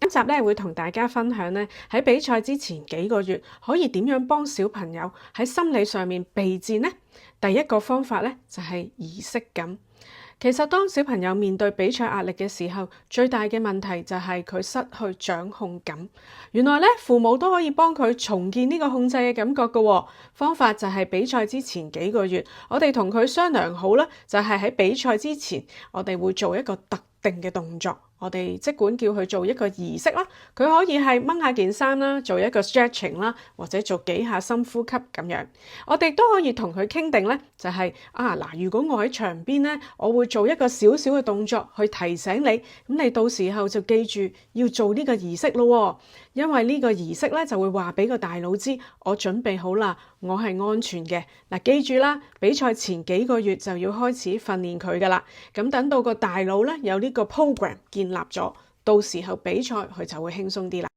一集咧會同大家分享咧喺比賽之前幾個月可以點樣幫小朋友喺心理上面備戰呢？第一個方法咧就係儀式感。其實當小朋友面對比賽壓力嘅時候，最大嘅問題就係佢失去掌控感。原來咧父母都可以幫佢重建呢個控制嘅感覺㗎喎。方法就係比賽之前幾個月，我哋同佢商量好啦，就係喺比賽之前，我哋會做一個特定嘅動作。我哋即管叫佢做一個儀式啦，佢可以係掹下件衫啦，做一個 stretching 啦，或者做幾下深呼吸咁樣。我哋都可以同佢傾定咧，就係如果我喺場邊咧，我會做一個小小嘅動作去提醒你，咁你到時候就記住要做呢個儀式咯。因為呢個儀式咧就會話俾個大腦知，我準備好啦，我係安全嘅。記住啦，比賽前幾個月就要開始訓練佢噶啦。咁等到個大腦咧有呢個 program 建立咗，到時候比賽佢就會輕鬆啲啦。